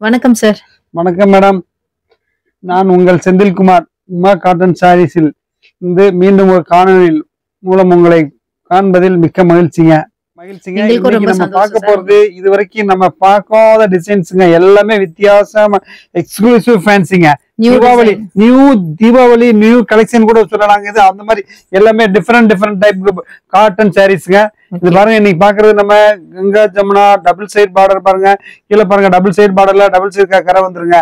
வணக்கம் சார். வணக்கம் மேடம். நான் உங்கள் செந்தில்குமார். உமா காட்டன் சாரீஸில் இருந்து மீண்டும் ஒரு காணொலியில் மூலம் உங்களை காண்பதில் மிக்க மகிழ்ச்சிங்க. நம்ம பார்க்க போறது இதுவரைக்கும் நம்ம பார்க்காத டிசைன்ஸுங்க. எல்லாமே வித்தியாசமா எக்ஸ்க்ளூசிவ் ஃபேன்சிங்க. தீபாவளி நியூ கலெக்ஷன் கூட சொல்லலாங்க. இது அந்த மாதிரி எல்லாமே டிஃபரெண்ட் டைப் காட்டன் சாரீஸ்ங்க. இது பாருங்க, இன்னைக்கு பாக்குறது நம்ம Ganga Jamuna double side border பாருங்க. கீழே பாருங்க, டபுள் சைட் பார்டர்ல டபுள் சைட் கரை வந்துருங்க.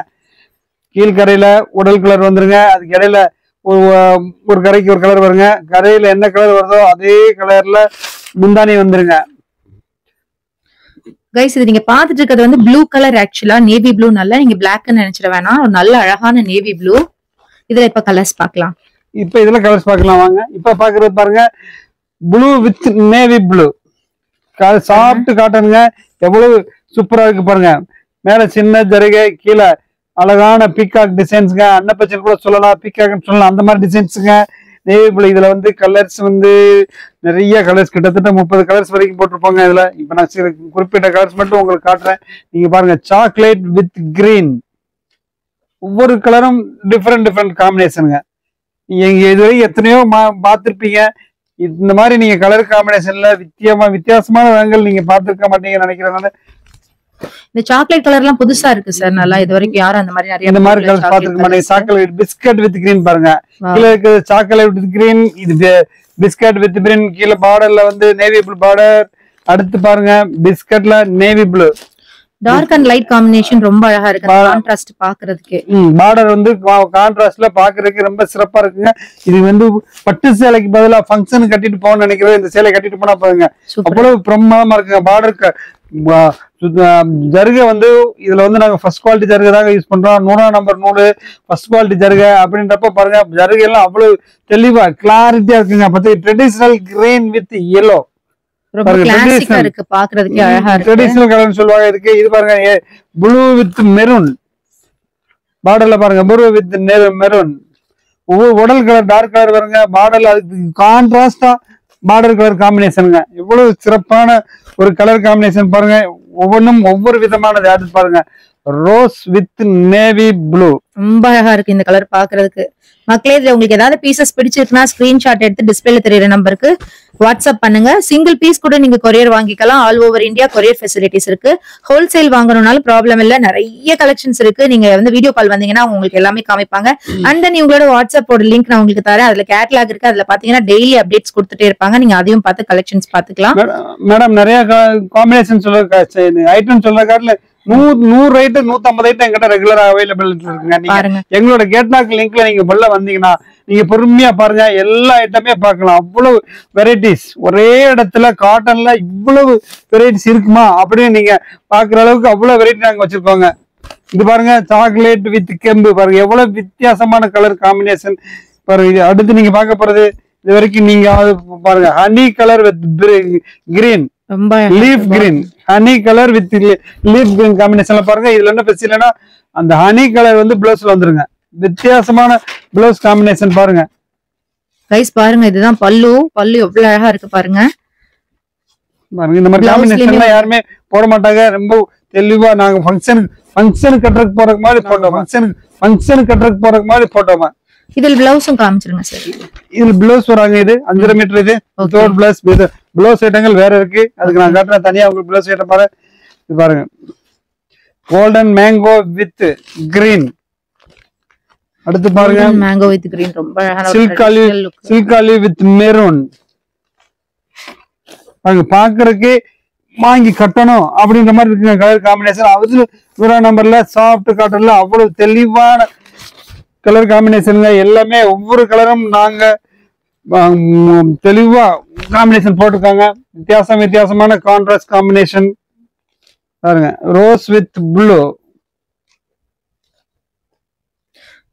கீழ்கரையில உடல் கலர் வந்துருங்க. அதுக்கு இடையில ஒரு கரைக்கு ஒரு கலர் வருங்க. கரையில என்ன கலர் வருதோ அதே கலர்ல முந்தானி வந்துருங்க. கைஸ், இது நீங்க பாத்துட்டு இருக்கிறது வந்து ப்ளூ கலர். ஆக்சுவலா நேவி ப்ளூ. நல்லா நீங்க பிளாக் நினைச்சிட வேணாம், ஒரு நல்ல அழகான நேவி ப்ளூ. இதுல இப்ப கலர்ஸ் பாக்கலாம். இப்ப இதுல கலர்ஸ் பாக்கலாம் வாங்க. இப்ப பாக்குறது பாருங்க, blue with navy blue. Soft காட்டனுங்க. எவ்வளவு சூப்பரா இருக்கு பாருங்க. மேல சின்ன ஜரிகை, கீழே அழகான பீகாக் டிசைன்ஸுங்க. அன்னப்பச்சன் கூட சொல்லலாம், பீகாக்னு சொல்லலாம். அந்த மாதிரி டிசைன்ஸுங்க. Navy blue. இதுல வந்து கலர்ஸ் வந்து நிறைய கலர்ஸ், கிட்டத்தட்ட 30 கலர்ஸ் வரைக்கும் போட்டிருப்பாங்க. இதுல இப்ப நான் குறிப்பிட்ட கலர்ஸ் மட்டும் உங்களுக்கு காட்டுறேன். நீங்க பாருங்க, சாக்லேட் வித் கிரீன். ஒவ்வொரு கலரும் டிஃப்ரெண்ட் காம்பினேஷனுங்க. நீங்க இதுவரை எத்தனையோ பார்த்திருப்பீங்க. இந்த மாதிரி நீங்க கலர் காம்பினேஷன்ல வித்தியாசமான ரகங்கள் நீங்க பார்த்திருக்க மாட்டீங்கன்னு நினைக்கிறதுனால இந்த சாக்லேட் கலர் எல்லாம் புதுசா இருக்கு சார். நல்லா இது வரைக்கும் யாரும் அந்த மாதிரி நிறைய இந்த மாதிரி கலர்ஸ் பார்த்திருக்க மாட்டீங்க. சாக்லேட் பிஸ்கட் வித் கிரீன் பாருங்க. கீழே இருக்கு சாக்லேட் வித் கிரீன், இது பிஸ்கட் வித் கிரீன். கீழே பார்டர்ல வந்து நேவி ப்ளூ பார்டர். அடுத்து பாருங்க, பிஸ்கட்ல navy blue. Dark and light combination ரொம்ப அழகா இருக்கு. கான்ட்ராஸ்ட் பாக்குறதுக்கு பார்டர் வந்து கான்ட்ராஸ்ட்ல பாக்குறதுக்கு ரொம்ப சிறப்பா இருக்குங்க. இது வந்து பட்டு சேலைக்கு பதிலா ஃபங்க்ஷன் கட்டிட்டு போகணும்னு நினைக்கிறது இந்த சேலை கட்டிட்டு போனா பாருங்க, அவ்வளவு பிரமாதமா இருக்குங்க. பார்டருக்கு ஜருகை வந்து இதுல வந்து நாங்க ஃபர்ஸ்ட் குவாலிட்டி ஜருகை தாங்க யூஸ் பண்றோம். 100 நம்பர் நூலு ஃபர்ஸ்ட் குவாலிட்டி ஜருகை அப்படின்றப்ப பாருங்க, ஜருகை எல்லாம் அவ்வளவு தெளிவா கிளாரிட்டியா இருக்குங்க. பத்தி ட்ரெடிஷனல் கிரீன் வித் yellow. இருக்கு, பாக்குறதுக்கு அழகா இருக்கு. ட்ரெடிஷனல் கலர்னு சொல்லுவாங்க இதுக்கு. இது பாருங்க, ப்ளூ வித் மெரூன் பார்டர்ல பாருங்க, ப்ளூ வித் மெரூன். ஒவ்வொரு உடல் கலர் டார்க் கலர் பாருங்க. பார்டர்ல அதுக்கு கான்ட்ராஸ்டா பார்டர் கலர் காம்பினேஷனுங்க. எவ்வளவு சிறப்பான ஒரு கலர் காம்பினேஷன் பாருங்க. ஒவ்வொன்றும் ஒவ்வொரு விதமானது. அடுத்து பாருங்க, ரோஸ் வித் நேவி ப்ளூ. ரொம்ப அழகா இருக்கு இந்த கலர் பாக்குறதுக்கு. மக்களே, இதுல உங்களுக்கு ஏதாவது பீசஸ் பிடிச்சிருக்குன்னா ஸ்கிரீன்ஷாட் எடுத்து டிஸ்பிளேல தெரியுற நம்பருக்கு வாட்ஸ்அப் பண்ணுங்க. சிங்கிள் பீஸ் கூட நீங்க கொரியர் வாங்கிக்கலாம். All over India courier facilities இருக்கு. ஹோல்சேல் வாங்கணும்னாலும் ப்ராப்ளம் இல்ல. நிறைய கலெக்ஷன்ஸ் இருக்கு. நீங்க வந்து வீடியோ கால் வந்தீங்கன்னா உங்களுக்கு எல்லாமே காமிப்பாங்க. அண்ட் தென் உங்களோட வாட்ஸ்அப்போட லிங்க் நான் உங்களுக்கு தரேன். அதுல கேட்டலாக் இருக்கு. அதுல பாத்தீங்கன்னா டெய்லி அப்டேட்ஸ் கொடுத்துட்டே இருப்பாங்க. நீங்க அதையும் பார்த்து கலெக்ஷன்ஸ் பாத்துக்கலாம். மேடம், நிறைய காம்பினேஷன் சொல்ல ஐட்டம் சொல்ற காட்டுல 100 ஐட்டம் 150 ஐட்டம் எங்கிட்ட ரெகுலரா அவைலபிள் இருக்குங்க. நீங்க எங்களோட கேட்லாக் லிங்க்ல நீங்க உள்ள வந்தீங்கன்னா நீங்க பொறுமையா பாருங்க, எல்லா ஐட்டமே பார்க்கலாம். அவ்வளவு வெரைட்டிஸ் ஒரே இடத்துல காட்டன்ல இவ்வளவு வெரைட்டிஸ் இருக்குமா அப்படின்னு நீங்க பாக்குற அளவுக்கு அவ்வளவு வெரைட்டி நாங்க வச்சிருக்கோங்க. இது பாருங்க, சாக்லேட் வித் கெம்பு பாருங்க, எவ்வளவு வித்தியாசமான கலர் காம்பினேஷன் பாருங்க. அடுத்து நீங்க பார்க்க போறது, இது வரைக்கும் நீங்க பாருங்க, honey colour with green, leaf green. Honey colour with leaf green காம்பினேஷன்ல பாருங்க. இதுல என்ன பிரச்சனை இல்லைன்னா அந்த ஹனி கலர் வந்து பிளவுஸ்ல வந்துருங்க. வித்தியாசமான பிளவுஸ் காம்பினேஷன் பாருங்க. கைஸ் பாருங்க, இதுதான் பல்லு. பல்லு எவ்வளவு அழகா இருக்கு பாருங்க. பாருங்க, இந்த மாதிரி காம்பினேஷன் யாருமே போட மாட்டாங்க. ரொம்ப தெளிவா நாங்க ஃபங்க்ஷனுக்கு கட்டுறதுக்கு போறதுக்கு மாதிரி போட்டோம். ஃபங்க்ஷனுக்கு கட்டுறதுக்கு போறதுக்கு மாதிரி போட்டோமா. இதுல பிளவுஸும் காமிச்சிருங்க சார். இதுல பிளவுஸ் வராங்க. இது 5.5 மீட்டர். இது வித்தவுட் பிளவுஸ். பிளவுஸ் ஐட்டங்கள் வேற இருக்கு. அதுக்கு நான் காட்டுறேன் தனியா உங்களுக்கு பிளவுஸ் ஐட்டம் பாருங்க. இது பாருங்க, கோல்டன் மேங்கோ வித் கிரீன். அடுத்து பாருங்க, மேங்கோ வித் கிரீன். ரொம்ப அழகான சில்காலி வித் மெரூன். பாருங்க, பாக்குறதுக்கு வாங்கி கட்டணும் அப்படின்ற மாதிரி இருக்குங்க கலர் காம்பினேஷன். அது 100 நம்பர்ல சாஃப்ட் காட்டன்ல அவ்வளவு தெளிவான கலர் காம்பினேஷனுங்க. எல்லாமே ஒவ்வொரு கலரும் நாங்க தெளிவா காம்பினேஷன் போட்டிருக்காங்க. வித்தியாசமான கான்ட்ராஸ்ட் காம்பினேஷன் பாருங்க. Rose with blue.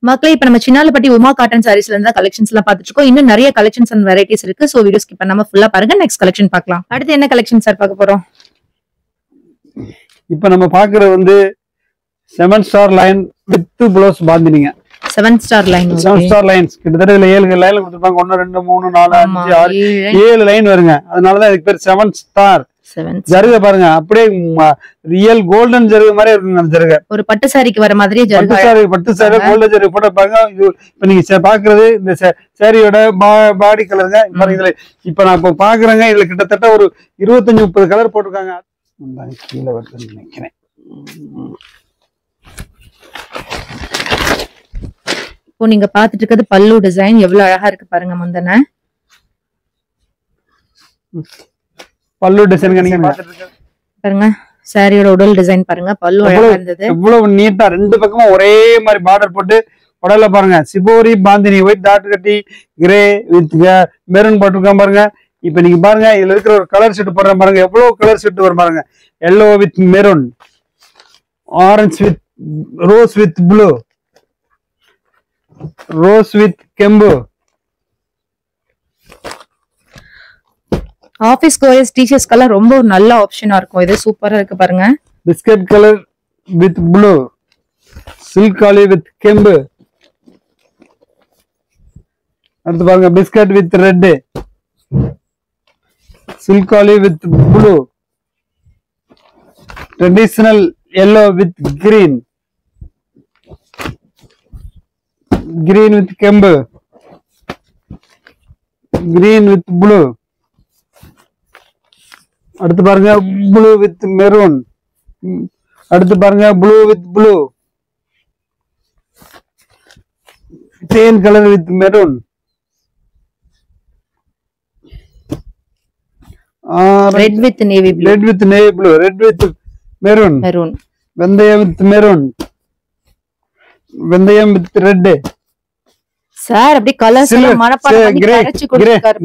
மக்களே, இப்ப நம்ம சின்னாலப்பட்டி உமா காட்டன் சாரீஸ்ல இருந்தா கலெக்ஷன்ஸ் எல்லாம் பாத்துட்டு இருக்கோம். இன்னும் நிறைய கலெக்ஷன்ஸ் அண்ட் வெரைட்டிஸ் இருக்கு. சோ வீடியோ ஸ்கிப் பண்ணாம ஃபுல்லா பாருங்க. நெக்ஸ்ட் கலெக்ஷன் பார்க்கலாம். அடுத்து என்ன கலெக்ஷன் சார் பார்க்க போறோம்? இப்ப நம்ம பாக்குறது வந்து 7 ஸ்டார் லைன் வித் ப்ளவுஸ் பாந்தினிங்க. 7 ஸ்டார் லைன். 7 ஸ்டார் லைன்ஸ் கிட்டத்தட்ட இதுல 7 லைன்ல கொடுத்திருப்பாங்க. 1 2 3 4 5 6 7 லைன் வருங்க. அதனாலதான் இதுக்கு பேர் 7 ஸ்டார். ஜருகை பாருங்க அப்படியே ரியல் கோல்டன் ஜருகை மாதிரி இருக்குங்க அந்த ஜருகை. ஒரு பட்டு சாரிக்கு வர மாதிரியே பட்டு சாரி கோல்டன் ஜருகை போட்டு பாருங்க. இது இப்ப நீங்க பாக்குறது இந்த சாரியோட பாடி கலருங்க பாருங்க. இதுல இப்ப நான் இப்ப பாக்குறேங்க, இதுல கிட்டத்தட்ட ஒரு 25-30 கலர் போட்டிருக்காங்க. கீழே வருதுன்னு நினைக்கிறேன். இப்போ நீங்க பாத்துட்டு இருக்கிறது பல்லு டிசைன் எவ்வளவு அழகா இருக்கு பாருங்க. முந்தன பல்லு டிசைன் நீங்க பாருங்க. சாரியோட உடல் டிசைன் பாருங்க. பல்லு அழகா இருந்தது. எவ்வளவு நீட்டா 2 பக்கமும் ஒரே மாதிரி பார்டர் போட்டு உடல்ல பாருங்க. சிபோரி பாந்தினி ஒயிட் டாட் கட்டி கிரே வித் மெரூன் போட்டிருக்கான் பாருங்க. இப்ப நீங்க பாருங்க, இதுல இருக்கிற ஒரு கலர் ஷர்ட் போடுறேன் பாருங்க. எவ்வளவு கலர் ஷர்ட் வரும் பாருங்க. Yellow with maroon, orange with rose with blue, rose with கெம்பு. ஆபீஸ் கோயர்ஸ் டீச்சர்ஸ்க்கெல்லாம் ரொம்ப ஒரு நல்ல ஆப்ஷனா இருக்கும். இது சூப்பரா இருக்கு பாருங்க. Biscuit colour with blue, silk காலி வித் கெம்பு. அடுத்து பாருங்க பிஸ்கட் வித் ரெட், சில்க் காலி with blue, traditional yellow with green, green with kembu, green with blue. அடுத்து பாருங்க blue with maroon. அடுத்து பாருங்க blue with blue, same color with maroon. Red with navy blue, red with navy blue, red with maroon, maroon, வெந்தயம் with maroon, வெந்தயம் with red. Sir அப்படி colours எல்லாம் மனப்பாடம் பண்ணி கரெக்ட் கொடுத்திருக்காரு.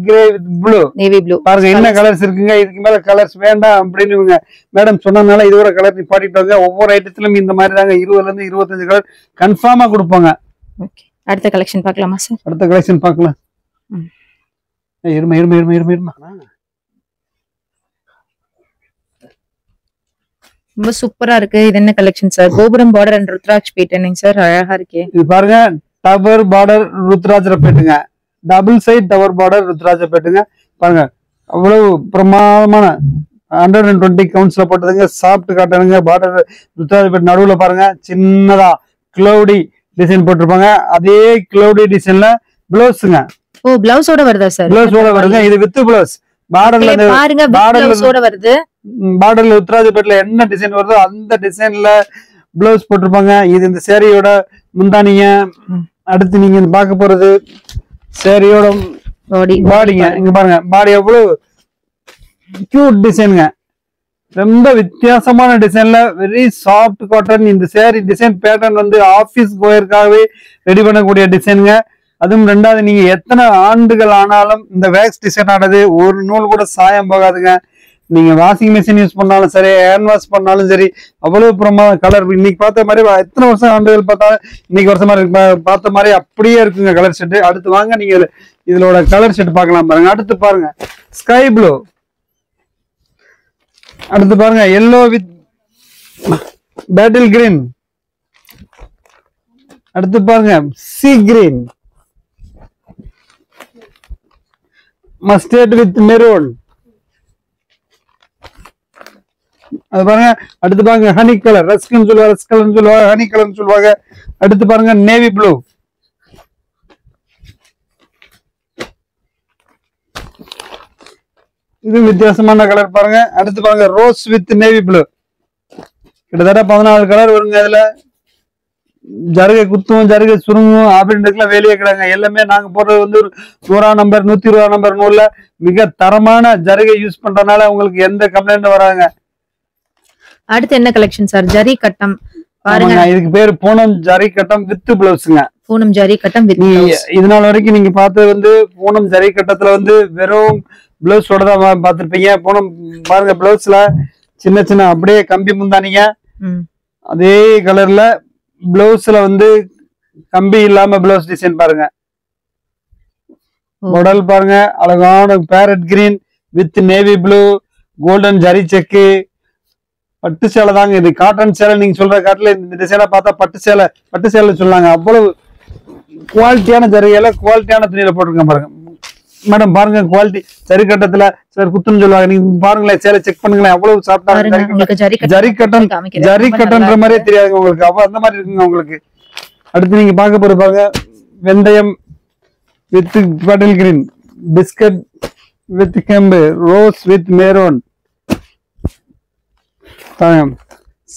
Grey with blue, navy blue. பாருங்க என்ன colours இருக்குங்க. இதுக்கு மேல கலர்ஸ் வேண்டாம் அப்படின்னு இவங்க மேடம் சொன்னனால இதோட கலர் நீ பாடிட்டாங்க. ஒவ்வொரு ஐட்டத்திலும் இந்த மாதிரி தாங்க 20ல இருந்து 25 கலர் கன்ஃபார்மா கொடுப்பாங்க. ஓகே, அடுத்த கலெக்ஷன் பார்க்கலாமா சார்? அடுத்த கலெக்ஷன் பார்க்கலாம். இருமா ரொம்ப சூப்பரா இருக்கு. இது என்ன கலெக்ஷன் சார்? கோபுரம் பார்டர் அண்ட் ருத்ராட்ச் பேட்டர்னிங் சார். அழகா இருக்கே. இது பாருங்க டவர் பார்டர் ருத்ராட்ச பேட்டுங்க. டபுள் சைட் டவர் பார்டர் ருத்ராட்ச பேட்டுங்க. பாருங்க அவ்வளவு பிரமாதமான 120 கவுண்ட்ஸ்ல போட்டதுங்க. சாப்பிட்டு காட்டுங்க. பார்டர் ருத்ராட்ச பேட்டு நடுவுல பாருங்க சின்னதா கிளவுடி டிசைன் போட்டிருப்பாங்க. அதே கிளவுடி டிசைன்ல பிளவுஸ்ங்க. ஓ, பிளவுஸோட வருதா சார்? பிளவுஸோட வருங்க. இது வித் பிளவுஸ். பார்டர்ல பாருங்க பிளவுஸோட வருது. பார்டர்ல ருத்ராட்ச பேட்ல என்ன டிசைன் வருதோ அந்த டிசைன்ல பிளவுஸ் போட்டிருப்பாங்க. இது இந்த சேரியோட முந்தானிய. அடுத்து நீங்க பார்க்க போறது சேரியோட பாடிங்க. இங்க பாருங்க பாடி எவ்வளவு கியூட் டிசைனுங்க. ரொம்ப வித்தியாசமான டிசைன்ல வெரி சாஃப்ட் காட்டன். இந்த சேரி டிசைன் பேட்டர்ன் வந்து ஆபீஸ் கோயருக்காகவே ரெடி பண்ணக்கூடிய டிசைனுங்க. அதுவும் ரெண்டாவது நீங்க எத்தனை ஆண்டுகள் ஆனாலும் இந்த வேக்ஸ் டிசைன் ஆனது ஒரு நூல் கூட சாயம் போகாதுங்க. நீங்க வாஷிங் மிஷின் யூஸ் பண்ணாலும் சரி, ஹேண்ட் வாஷ் பண்ணாலும் சரி, அவ்வளவு பிரமாத கலர். இன்னைக்கு பார்த்த மாதிரி எத்தனை வருஷம் ஆண்டுகள் பார்த்தாலும் இன்னைக்கு வருஷமா பார்த்த மாதிரி அப்படியே இருக்குங்க கலர் ஷர்ட். அடுத்து வாங்க நீங்க இதோட கலர் ஷர்ட் பார்க்கலாம் பாருங்க. அடுத்து பாருங்க ஸ்கை ப்ளூ. அடுத்து பாருங்க எல்லோ வித் பேட்டில் கிரீன். அடுத்து பாருங்க C green, mustard with maroon. அது பாருங்க. அடுத்து பாருங்க ஹனி கலர், ரஸ்கன் சொல்லுவாங்க, ரஸ் கலர் சொல்லுவாங்க, ஹனி கலர் சொல்லுவாங்க. அடுத்து பாருங்க நேவி ப்ளூ. இது வித்தியாசமான கலர் பாருங்க. அடுத்து பாருங்க ரோஸ் வித் நேவி ப்ளூ. கிட்டத்தட்ட 14 கலர் வருங்க. இதுல ஜருகை குத்தும் ஜருகை சுருங்கும் அப்படின்றதுக்குலாம் வேலையே கிடையாங்க. எல்லாமே நாங்க போடுறது வந்து ஒரு 100 நம்பர் 120 நம்பர் நூல்ல மிக தரமான ஜருகை யூஸ் பண்றதுனால உங்களுக்கு எந்த கம்ப்ளைண்ட் வராங்க. அடுத்து என்ன கலெக்ஷன் சார்? ஜரி கட்டம் பாருங்க. இதுக்கு பேரு பூனம் ஜரி கட்டம் வித் பிளவுஸ்ங்க. பூனம் ஜரி கட்டம் வித் பிளவுஸ். இதனால வரைக்கும் நீங்க பார்த்தது வந்து பூனம் ஜரி கட்டத்துல வந்து வெறும் பிளவுஸோட தான் பார்த்திருப்பீங்க. பூனம் பாருங்க பிளவுஸ்ல சின்ன சின்ன அப்படியே கம்பி முந்தானிங்க. அதே கலர்ல பிளவுஸ்ல வந்து கம்பி இல்லாம பிளவுஸ் டிசைன் பாருங்க. மாடல் பாருங்க அழகான parrot green with navy blue, golden zari check. பட்டு சேலை தாங்க இது. காட்டன் சேலை நீங்க சொல்ற காட்டுல இந்த டிசைனை பார்த்தா பட்டு சேலை சொல்லாங்க. அவ்வளவு குவாலிட்டியான ஜரிகையில குவாலிட்டியான துணியில போட்டிருக்கேன் பாருங்க. மேடம் பாருங்க குவாலிட்டி ஜரி கட்டத்துல சார் குத்துன்னு சொல்லுவாங்க. நீங்க பாருங்களேன் சேலை செக் பண்ணுங்களேன் எவ்வளவு சாப்பிட்டா ஜரி கட்டன்ற மாதிரியே தெரியாதுங்க உங்களுக்கு. அந்த மாதிரி இருக்குங்க உங்களுக்கு. அடுத்து நீங்க பார்க்க போறது பாருங்க வெந்தயம் with bottle green, biscuit with கெம்பு, rose with maroon,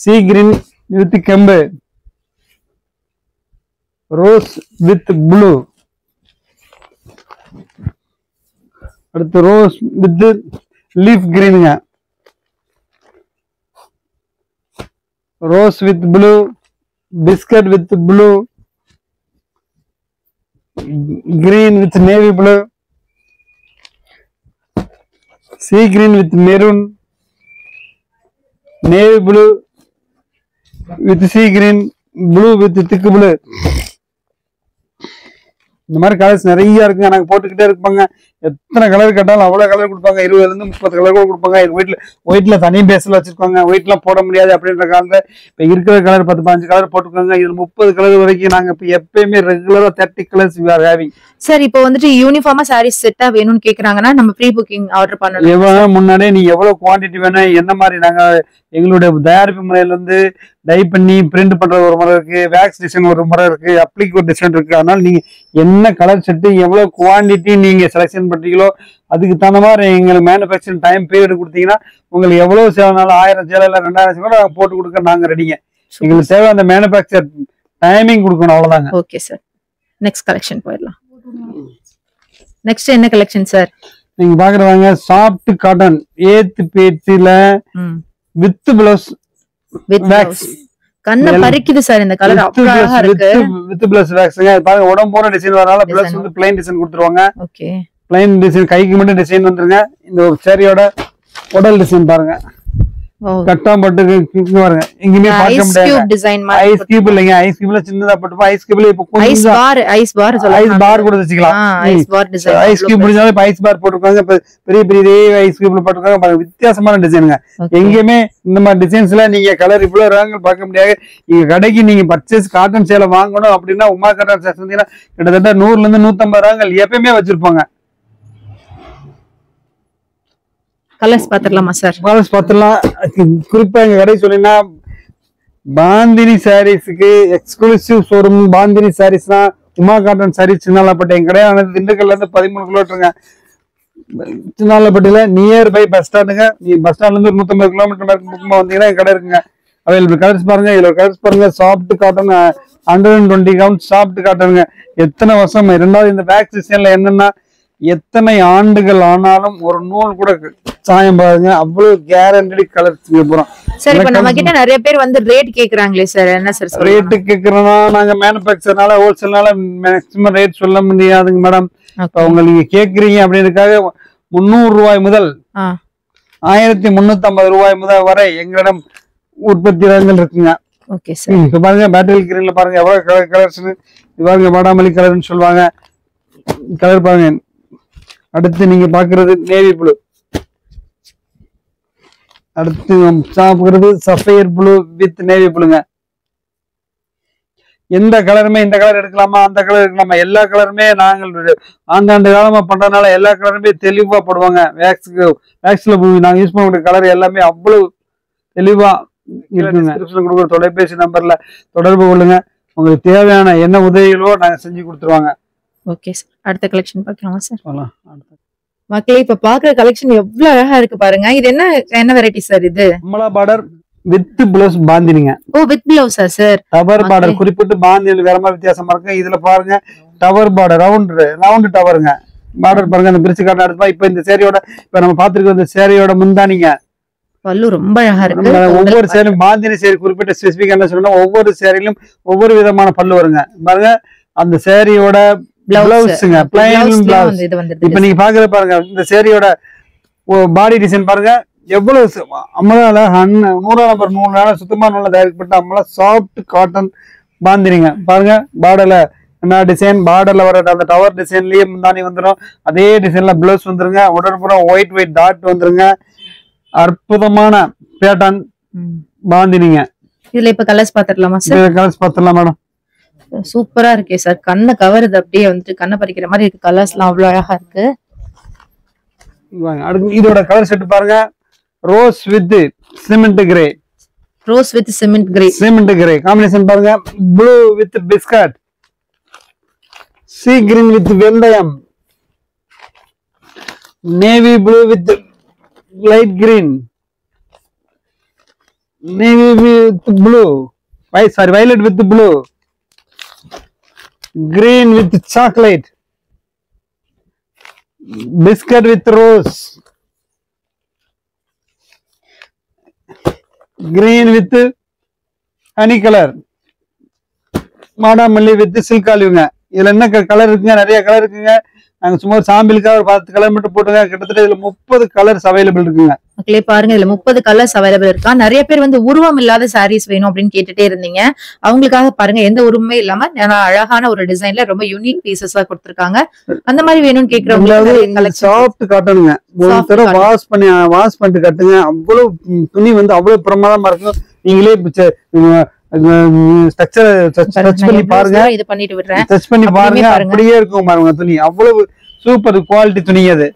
sea green with கெம்பு, ரோஸ் வித் ப்ளூ, அடுத்து ரோஸ் வித் லீஃப் கிரீனுங்க, rose with blue, biscuit with blue, green with navy blue, sea green with maroon, navy blue with sea green, blue with thick blue. இந்த மாதிரி colours நிறைய இருக்குங்க. நாங்க போட்டுக்கிட்டே இருப்பாங்க. எத்தனை கலர் கேட்டாலும் அவ்வளவு கலர் கொடுப்பாங்க. 20 இருந்து 30 கலர் கூட கொடுப்பாங்க. ஒயிட்ல தனி பேஸ்ல வச்சிருக்காங்க. ஒயிட்லாம் போட முடியாது அப்படின்ற காலத்துல இப்ப இருக்கிற கலர் 10-15 கலர் போட்டுருக்காங்க. இதுல 30 கலர் வரைக்கும் நாங்க இப்ப எப்பயுமே ரெகுலரா 30 கலர்ஸ் ஹேவிங். சார் இப்போ வந்துட்டு யூனிஃபார்மா சாரீஸ் செட்டா வேணும்னு கேக்குறாங்கன்னா நம்ம ப்ரீ புக்கிங் ஆர்டர் பண்ணணும். முன்னாடியே நீ எவ்வளவு குவான்டிட்டி வேணும் என்ன மாதிரி நாங்க எங்களுடைய தயாரிப்பு முறையில இருந்து டை பண்ணி பிரிண்ட் பண்றது ஒரு முறை இருக்கு, வேக்ஸ் டிசைன் ஒரு முறை இருக்கு, அப்ளிக் ஒரு டிசைன் இருக்கு. அதனால நீங்க என்ன கலர் செட்டு எவ்வளவு குவான்டிட்டி நீங்க செலக்ஷன் பண்றீங்களோ அதுக்கு தகுந்த மாதிரி எங்களுக்கு மேனுஃபேக்சரிங் டைம் பீரியட் கொடுத்தீங்கன்னா உங்களுக்கு எவ்வளவு சேலைனாலும் 1000 சேலை இல்ல 2000 சேலை போட்டு கொடுக்க நாங்க ரெடிங்க. எங்களுக்கு தேவை அந்த மேனுஃபேக்சர் டைமிங் கொடுக்கணும், அவ்வளவுதாங்க. ஓகே சார், நெக்ஸ்ட் கலெக்ஷன் போயிடலாம். நெக்ஸ்ட் என்ன கலெக்ஷன் சார்? நீங்க பாக்குறவாங்க சாஃப்ட் காட்டன் 8th பேஜ்ல வித் பிளவுஸ் வித் வேக்ஸ். கண்ண பறிக்குது சார் இந்த கலர். அழகா இருக்கு. வித் பிளவுஸ் வேக்ஸ்ங்க. பாருங்க உடம்பு போற டிசைன் வரனால பிளவுஸ் வந்து ப்ளைன் டிசைன் கொடுத்துருவாங்க. ஓகே, ப்ளைன் டிசைன் கைக்கு மட்டும் டிசைன் வந்துருங்க. இந்த சாரியோட உடல் டிசைன் பாருங்க. கட்டாம் பட்டு பாருங்க. எங்கயுமே பார்க்க முடியாது. ஐஸ் கியூப் இல்லைங்க. ஐஸ் கியூப்ல சின்னதா போட்டுப்பா. ஐஸ் கியூப்ல இப்ப கொஞ்சம் ஐஸ் பார் கூட வச்சுக்கலாம். ஐஸ் கியூப் முடிஞ்சாலும் இப்ப ஐஸ் பார் போட்டுருக்காங்க. இப்ப பெரிய பெரிய ஐஸ் கியூப்ல போட்டுருக்காங்க. வித்தியாசமான டிசைனுங்க. எங்கேயுமே இந்த மாதிரி டிசைன்ஸ்ல நீங்க கலர் இவ்வளவு ரகங்கள் பார்க்க முடியாது. நீங்க கடைக்கு நீங்க பர்ச்சேஸ் காட்டன் சேலை வாங்கணும் அப்படின்னா உமா காட்டன் சேலை வந்தீங்கன்னா கிட்டத்தட்ட 100 இருந்து 150 ரகங்கள் எப்பயுமே வச்சிருப்பாங்க. கலர்ஸ் பாத்துடலாமா சார்? கலர்ஸ் பாத்துடலாம். குறிப்பா எங்க கடை சொன்னீங்கன்னா பாந்தினி சாரீஸ்க்கு எக்ஸ்க்ளூசிவ் ஷோரூம். பாந்தினி சாரீஸ்னா உமா காட்டன் சாரீஸ் சின்னாலப்பட்டை. என் கடையானது திண்டுக்கல்ல இருந்து 13 கிலோமீட்டருங்க. சின்னாலப்பட்டியில நியர் பை பஸ் ஸ்டாண்டுங்க. நீ பஸ் ஸ்டாண்ட்ல இருந்து 150 கிலோமீட்டர் பக்கமா வந்தீங்கன்னா என் கடை இருக்குங்க. அவைலபிள் கலர்ஸ் பாருங்க. இதுல கலர்ஸ் பாருங்க. சாஃப்ட் காட்டன் 120 கவுண்ட் சாஃப்ட் காட்டனுங்க. எத்தனை வருஷம். ரெண்டாவது இந்த பேக் டிசைன்ல என்னன்னா எத்தனை ஆண்டுகள் ஆனாலும் ஒரு நூல் கூட சாயம் பாருங்க. அவ்வளவு கேரண்டி கலர்ஸ் போறோம் சார். இப்ப நம்ம கிட்ட நிறைய பேர் வந்து ரேட் கேக்குறாங்களே சார், என்ன சார் ரேட் கேக்குறோம்னா நாங்க மேனுபேக்சர்னால ஹோல்சேல்னால மேக்ஸிமம் ரேட் சொல்ல முடியாதுங்க மேடம். அவங்க நீங்க கேக்குறீங்க அப்படின்றதுக்காக 300 ரூபாய் முதல் 1350 ரூபாய் முதல் வரை எங்களிடம் உற்பத்தி ரகங்கள் இருக்குங்க. Okay sir. இப்ப பாருங்க பேட்டில் கிரீன்ல பாருங்க எவ்வளவு கலர்ஸ். பாருங்க பாடாமல்லி கலர்னு சொல்லுவாங்க. கலர் பாருங்க. அடுத்து நீங்க பாக்குறது நேவி ப்ளூ. அடுத்து சாப்பிடுறது சஃபயர் ப்ளூ வித் நேவி ப்ளூங்க. எந்த கலருமே இந்த கலர் எடுக்கலாமா அந்த கலர் எடுக்கலாமா எல்லா கலருமே நாங்கள் ஆண்டாண்டு காலமா பண்றதுனால எல்லா கலருமே தெளிவா போடுவாங்க. வேக்ஸ்ல நாங்க யூஸ் பண்ணக்கூடிய கலர் எல்லாமே அவ்வளவு தெளிவா இருக்குங்க. கொடுக்குற தொலைபேசி நம்பர்ல தொடர்பு கொள்ளுங்க. உங்களுக்கு தேவையான என்ன உதவிகளோ நாங்க செஞ்சு கொடுத்துருவாங்க. ஓகே சார், அடுத்த கலெக்ஷன் பார்க்கலாமா சார்? மக்களே இப்ப பாக்குற கலெக்ஷன் எவ்வளவு அழகா இருக்கு பாருங்க. இது என்ன வெரைட்டி சார்? இது அம்மலா பார்டர் வித் பிளவுஸ் பாந்தினிங்க. ஓ, வித் பிளவுஸா சார்? டவர் பார்டர் குறிப்பிட்டு பாந்தினில வேற மாதிரி வித்தியாசமா இருக்கு. இதுல பாருங்க டவர் பார்டர் ரவுண்ட் டவருங்க. பார்டர் பாருங்க. அந்த பிரிச்சு காட்ட அடுத்து இப்ப இந்த சேரியோட இப்ப நம்ம பாத்துருக்கோம். இந்த சேரியோட முந்தானிங்க பல்லு ரொம்ப அழகா இருக்கு. ஒவ்வொரு சேரியும் பாந்தினி சேரி குறிப்பிட்ட ஸ்பெசிபிக் என்ன சொல்லணும், ஒவ்வொரு சேரியிலும் ஒவ்வொரு விதமான பல்லு வருங்க. பாருங்க அந்த சேரியோட பிளவுஸ்ங்க பிளைன் பிளவுஸ். இப்ப நீங்க பாக்குற பாருங்க இந்த சேரியோட பாடி டிசைன் பாருங்க எவ்வளவு அம்மலால 100 நம்பர் 100 சுத்தமான நல்லா தயாரிக்கப்பட்ட அம்மலா சாஃப்ட் காட்டன் பாந்தினிங்க. பாருங்க பார்டர்ல என்ன டிசைன், பார்டர்ல வர அந்த டவர் டிசைன்லயே முந்தானி வந்துடும். அதே டிசைன்ல பிளவுஸ் வந்துருங்க. உடற்புறம் ஒயிட் டாட் வந்துருங்க. அற்புதமான பேட்டர்ன் பாந்தினிங்க. இதுல இப்ப கலர்ஸ் பாத்துடலாமா சார்? கலர்ஸ் பாத்துடலாம் மேடம். சூப்பரா இருக்கே சார். கண்ணை கவருது அப்படியே வந்துட்டு கண்ணை பறிக்கிற மாதிரி இருக்கு. கலர்ஸ் எல்லாம் அவ்வளவு அழகா இருக்கு. அடுத்து இதோட கலர் செட் பாருங்க. Rose with cement grey. Rose with cement grey. Cement grey combination பாருங்க. Blue with biscuit. Sea green with வெந்தயம். Navy blue with light green. Navy with blue. violet with blue. Green with chocolate. Biscuit with rose. Green with honey color. மாடாமல்லி with silk ஆலிவ்ங்க. இதுல என்ன colour இருக்குங்க? நிறைய colour இருக்குங்க. நாங்க சும்மா சாம்பிளுக்காக ஒரு 10 கலர் மட்டும் போட்டுங்க. கிட்டத்தட்ட இதுல 30 கலர்ஸ் அவைலபிள் இருக்குங்க. மக்களே பாருங்க, இதுல 30 கலர்ஸ் அவைலபிள் இருக்கா. நிறைய பேர் வந்து உருவம் இல்லாத சாரீஸ் வேணும் அப்படின்னு கேட்டுட்டே இருந்தீங்க. அவங்களுக்காக பாருங்க, எந்த உருவமே இல்லாம அழகான ஒரு டிசைன்ல ரொம்ப யூனிக் பீசஸா கொடுத்திருக்காங்க. அந்த மாதிரி வேணும்னு கேக்குறவங்க சாஃப்ட் காட்டனுங்க. ஒரு தடவை வாஷ் பண்ணிட்டு கட்டுங்க. அவ்வளவு துணி வந்து அவ்வளவு பிரமாதமா இருக்கும். நீங்களே ஸ்ட்ரக்சர் டச் பண்ணி பாருங்க. இது பண்ணிட்டு விடுறேன். டச் பண்ணி பாருங்க, அப்படியே இருக்கும் பாருங்க துணி. அவ்வளவு சூப்பர் குவாலிட்டி துணி அது.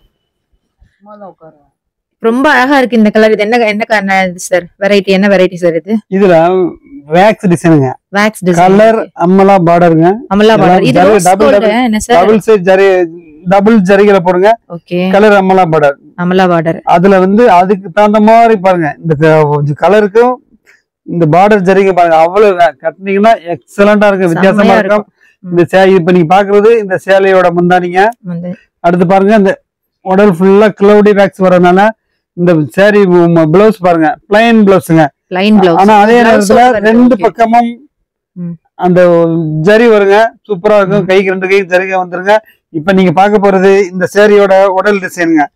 ரொம்ப அழகா இருக்கு இந்த கலர். இது என்ன சார் வெரைட்டி? என்ன வெரைட்டி சார் இது? இதுல வேக்ஸ் டிசைனுங்க. Wax design. கலர் அம்மலா பார்டர்ங்க. அம்மலா பார்டர். இது ரோஸ் கோல்ட் என்ன சார்? டபுள் சைஸ் டபுள் ஜரிகளை போடுங்க. ஓகே. கலர் அம்மலா பார்டர். அம்மலா பார்டர். அதுல வந்து அதுக்கு தகுந்த மாதிரி பாருங்க. இந்த கலருக்கும் இந்த பார்டர் ஜரிகை பாருங்க. அவ்வளவு கட்டினீங்கன்னா எக்ஸலண்டா இருக்கு. வித்தியாசமா இருக்கும். இந்த சேலை இப்ப நீங்க பாக்குறது இந்த சேலையோட முந்தானிங்க. அடுத்து பாருங்க, இந்த உடல் ஃபுல்லா கிளவுடி வேக்ஸ் வரனால இந்த சேரி பிளவுஸ் பாருங்க, பிளைன் பிளவுஸ்ங்க. ஆனா அதே நேரத்துல 2 பக்கமும் அந்த ஜரி வருங்க. சூப்பரா இருக்கும். கைக்கு 2 கைக்கு ஜரிகை வந்துருங்க. இப்ப நீங்க பாக்க போறது இந்த சேரியோட உடல் டிசைனுங்க.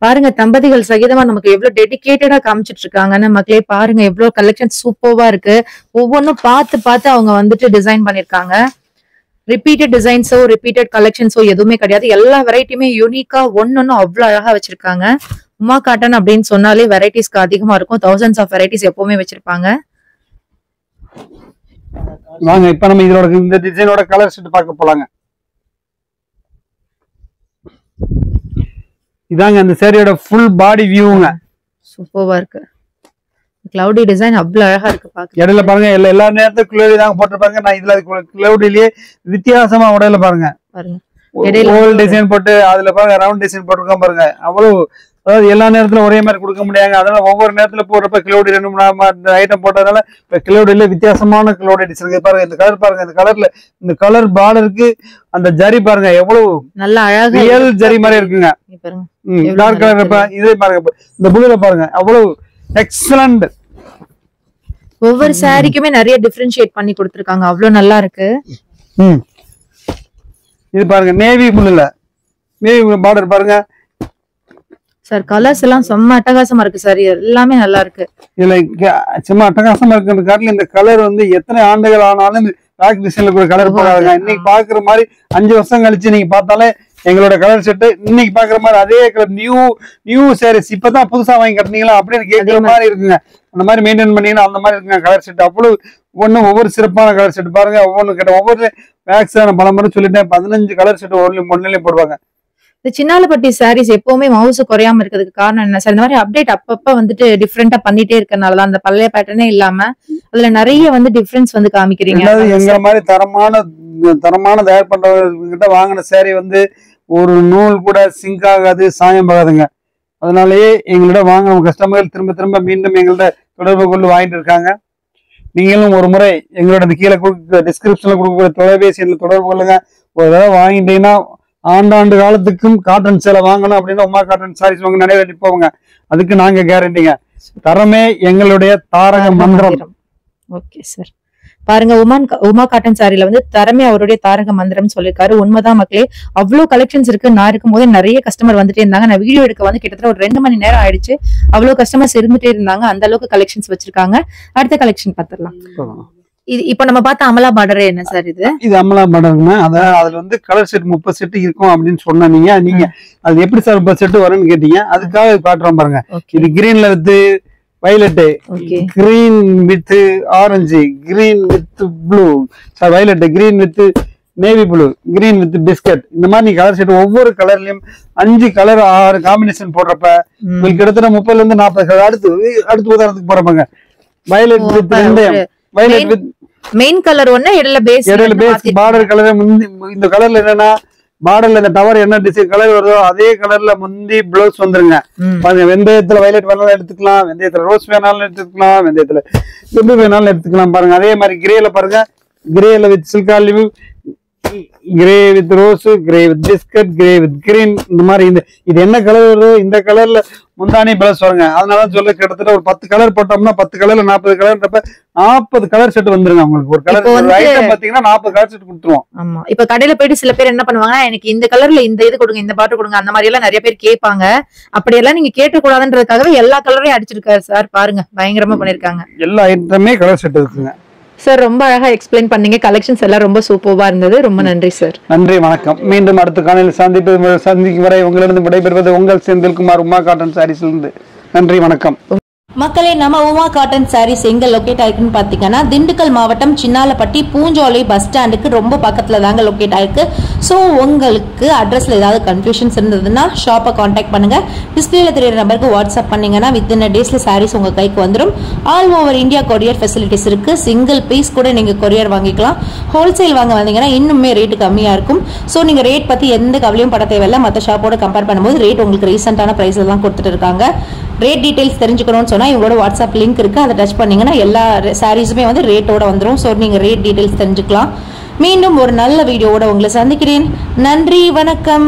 பாருங்க, தம்பதிகள் சகிதமா நமக்கு எவ்வளவு டெடிகேட்டடா காமிச்சிட்டு இருக்காங்கன்னு மக்களே பாருங்க. எவ்வளவு கலெக்ஷன் சூப்பர்வா இருக்கு. ஒவ்வொன்னும் பார்த்து அவங்க வந்துட்டு டிசைன் பண்ணிருக்காங்க. ரிப்பீட்டட் டிசைன்ஸோ ரிப்பீட்டட் கலெக்ஷன்ஸோ எதுவுமே கிடையாது. எல்லா வெரைட்டியுமே யூனிக்கா ஒன்னொன்னும் அவ்வளவு அழகா வச்சிருக்காங்க. உமா காட்டன் அப்படின்னு சொன்னாலே வெரைட்டிஸ்க்கு அதிகமா இருக்கும். தௌசண்ட்ஸ் ஆஃப் வெரைட்டிஸ் எப்பவுமே வச்சிருப்பாங்க. வாங்க இப்ப நம்ம இதோட இந்த டிசைனோட கலர் செட் பார்க்க போலாங்க. இதாங்க அந்த சேரியோட ஃபுல் பாடி வியூங்க. சூப்பர்வா இருக்கு. கிளவுடி டிசைன் அவ்வளவு அழகா இருக்கு பாக்க. இடையில பாருங்க, எல்லா நேரத்தும் கிளவுடி தாங்க போட்டுருப்பாங்க. நான் இதுல கிளவுடிலேயே வித்தியாசமா உடையில பாருங்க. ஓவல் டிசைன் போட்டு அதுல பாருங்க ரவுண்ட் டிசைன் போட்டிருக்கோம் பாருங்க. அவ்வளவு, அதாவது எல்லா நேரத்துல ஒரே மாதிரி கொடுக்க முடியாங்க. அதனால ஒவ்வொரு நேரத்துல போடுறப்ப கிளவுடி 2 ஐட்டம் போட்டதுனால இப்ப கிளவுடில வித்தியாசமான கிளவுடி டிசைன் பாருங்க. இந்த கலர் பாருங்க. இந்த கலர்ல இந்த கலர் பார்டருக்கு அந்த ஜரி பாருங்க எவ்வளவு நல்ல அழகா ரியல் ஜரி மாதிரி இருக்குங்க. டார்க் கலர் இதே பாருங்க. இந்த ப்ளூல பாருங்க அவ்வளவு எக்ஸலண்ட். ஒவ்வொரு சாரிக்குமே நிறைய டிஃபரன்ஷியேட் பண்ணி கொடுத்திருக்காங்க. அவ்வளவு நல்லா இருக்கு. இது பாருங்க நேவி ப்ளூல நேவி பார்டர் பாருங்க சார். கலர்ஸ் எல்லாம் செம்ம அட்டகாசமா இருக்கு சார். எல்லாமே நல்லா இருக்கு. இதுல சும்மா அட்டகாசமா இருக்கு காட்டுல. இந்த கலர் வந்து எத்தனை ஆண்டுகள் ஆனாலும் ராக் டிசைன்ல கூட கலர் போடாதுங்க. இன்னைக்கு பாக்குற மாதிரி 5 வருஷம் கழிச்சு நீங்க பார்த்தாலே எங்களோட கலர் செட்டு இன்னைக்கு பாக்குற மாதிரி அதே கலர் நியூ சாரீஸ் இப்பதான் புதுசா வாங்கி கட்டினீங்களா அப்படின்னு கேட்கிற மாதிரி இருக்குங்க. அந்த மாதிரி மெயின்டைன் பண்ணீங்கன்னா அந்த மாதிரி இருக்குங்க கலர் செட். அவ்வளவு ஒவ்வொரு சிறப்பான கலர் செட் பாருங்க. ஒவ்வொன்னு கேட்ட ஒவ்வொரு வேக்ஸான பல முறை சொல்லிட்டேன். 15 கலர் செட் ஒன்னிலையும் போடுவாங்க. இந்த சின்னாலப்பட்டி சாரீஸ் எப்பவுமே மவுசு குறையாம இருக்கிறதுக்கு காரணம் என்ன சார்? இந்த மாதிரி அப்டேட் அப்பப்ப வந்துட்டு டிஃப்ரெண்டா பண்ணிட்டே இருக்கனாலதான் அந்த பழைய பேட்டர்னே இல்லாம அதுல நிறைய வந்து டிஃபரன்ஸ் வந்து காமிக்கிறீங்க. எங்க மாதிரி தரமான தயார் பண்றவங்க வாங்கின சாரி வந்து ஒரு நூல் கூட சிங்க் ஆகாது, சாயம் ஆகாதுங்க. அதனாலயே எங்கள்கிட்ட வாங்கின கஸ்டமர்கள் திரும்ப மீண்டும் எங்கள்கிட்ட தொடர்பு கொண்டு வாங்கிட்டு இருக்காங்க. நீங்களும் ஒரு முறை எங்களோட கீழே டிஸ்கிரிப்ஷன்ல கொடுக்கக்கூடிய தொலைபேசி எண்ணில் தொடர்பு கொள்ளுங்க. ஒரு தடவை வாங்கிட்டீங்கன்னா ஆண்டாண்டு காலத்துக்கும் காட்டன் சேலை வாங்கணும் அப்படின்னா உமா காட்டன் சாரீஸ் வாங்க நிறைய நிற்பவங்க. அதுக்கு நாங்க கேரண்டிங்க. தரமே எங்களுடைய தாரக மந்திரம். Okay sir. பாருங்க, உமா காட்டன் சாரில வந்து தரமே அவருடைய தாரக மந்திரம் சொல்லிருக்காரு. உண்மைதான் மக்களே. அவ்வளவு கலெக்ஷன்ஸ் இருக்கு. நான் இருக்கும் போது நிறைய கஸ்டமர் வந்துட்டே இருந்தாங்க. நான் வீடியோ எடுக்க வந்து கிட்டத்தட்ட ஒரு 2 மணி நேரம் ஆயிடுச்சு. அவ்வளவு கஸ்டமர்ஸ் இருந்துட்டே இருந்தாங்க. அந்த அளவுக்கு கலெக்ஷன்ஸ் வச்சிருக்காங்க. அடுத்த கலெக்ஷன் பாத்திரலாம். இது இப்ப நம்ம பார்த்த அமலா பார்டர் என்ன சார்? இது அமலா பார்டர்னா அதுல வந்து கலர் செட் 30 செட் இருக்கும் அப்படின்னு சொன்னீங்க. நீங்க அது எப்படி சார் 30 செட் வரும்னு கேட்டீங்க. அதுக்காக காட்டுறோம் பாருங்க. இது கிரீன்ல with violet, green with orange, green with blue, sir violet, green with navy blue, green with biscuit, இந்த மாதிரி நீ கலர் செட் ஒவ்வொரு கலர்லயும் 5 கலர் 6 காம்பினேஷன் போடுறப்ப உங்களுக்கு கிட்டத்தட்ட 30ல இருந்து 40 கலர். அடுத்து உதாரணத்துக்கு போறப்பாங்க வயலட் வித் வெந்தயம், வயலட் வித் மெயின் கலர் ஒண்ணு, இடையில பேஸ் பார்டர் கலர். இந்த கலர்ல என்னன்னா பார்டர்ல இந்த டவர் என்ன டிசைன் கலர் வருதோ அதே கலர்ல முந்தி பிளவுஸ் வந்துருங்க. பாருங்க, வெந்தயத்துல வயலட் வேணாலும் எடுத்துக்கலாம், வெந்தயத்துல ரோஸ் வேணாலும் எடுத்துக்கலாம், வெந்தயத்துல செம்பு வேணாலும் எடுத்துக்கலாம். பாருங்க, அதே மாதிரி கிரேல பாருங்க, கிரேல with silk olive, grey with rose, grey with biscuit, grey with green, இந்த மாதிரி இது என்ன கலர் வருதோ இந்த கலர்ல முந்தானி பிளஸ் வருங்க. அதனால சொல்ல கிட்டத்தட்ட ஒரு 10 கலர் போட்டோம்னா 10 கலர்ல 40 கலர்ன்றப்ப 40 கலர் செட் வந்துருங்க. உங்களுக்கு ஒரு கலர் ஐட்டம் பாத்தீங்கன்னா 40 கலர் செட் கொடுத்துருவோம். ஆமா, இப்ப கடையில போயிட்டு சில பேர் என்ன பண்ணுவாங்க, எனக்கு இந்த கலர்ல இந்த இது கொடுங்க, இந்த பாட்டு கொடுங்க, அந்த மாதிரி எல்லாம் நிறைய பேர் கேட்பாங்க. அப்படியெல்லாம் நீங்க கேட்கக்கூடாதுன்றதுக்காகவே எல்லா கலரையும் அடிச்சிருக்காரு சார். பாருங்க, பயங்கரமா பண்ணிருக்காங்க. எல்லா ஐட்டமே கலர் செட் இருக்குங்க சார். ரொம்ப அழகா எக்ஸ்பிளைன் பண்ணீங்க. கலெக்ஷன்ஸ் எல்லாம் ரொம்ப சூப்பர்வா இருந்தது. ரொம்ப நன்றி சார். நன்றி, வணக்கம். மீண்டும் அடுத்த காலையில் சந்திக்கும் வரை உங்களிடம் விடைபெறுவது உங்கள் செந்தில்குமார், உமா காட்டன் சாரீஸ்ல. நன்றி, வணக்கம். மக்களே, நம்ம உமா காட்டன் சாரீஸ் எங்க லொகேட் ஆயிருக்குன்னு பாத்தீங்கன்னா திண்டுக்கல் மாவட்டம் சின்னாலப்பட்டி பூஞ்சோலை பஸ் ஸ்டாண்டுக்கு ரொம்ப பக்கத்துல தாங்க லொகேட் ஆயிருக்கு. ஸோ உங்களுக்கு அட்ரஸ்ல ஏதாவது கன்ஃபியூஷன்ஸ் இருந்ததுன்னா ஷாப்பை கான்டாக்ட் பண்ணுங்க. டிஸ்பிளேல தெரியுற நம்பருக்கு வாட்ஸ்அப் பண்ணீங்கன்னா வித்தின் டேஸ்ல சாரீஸ் உங்க கைக்கு வந்துடும். All over India courier facilities இருக்கு. சிங்கிள் பீஸ் கூட நீங்க கொரியர் வாங்கிக்கலாம். ஹோல்சேல் வாங்க வந்தீங்கன்னா இன்னுமே ரேட்டு கம்மியா இருக்கும். ஸோ நீங்க ரேட் பத்தி எந்த கவலையும் பட தேவையில்லை. மற்ற ஷாப்போட கம்பேர் பண்ணும்போது ரேட் உங்களுக்கு ரீசெண்டான பிரைஸ்ல தான் கொடுத்துட்டு இருக்காங்க. ரேட் டீடைல்ஸ் தெரிஞ்சுக்கணும்னு சொன்னா இவங்களோட வாட்ஸ்அப் லிங்க் இருக்கு, அதை டச் பண்ணீங்கன்னா எல்லா சாரீஸுமே வந்து ரேட்டோட வந்துடும். ஸோ நீங்க ரேட் டீடைல்ஸ் தெரிஞ்சுக்கலாம். மீண்டும் ஒரு நல்ல வீடியோவோட உங்களை சந்திக்கிறேன். நன்றி, வணக்கம்.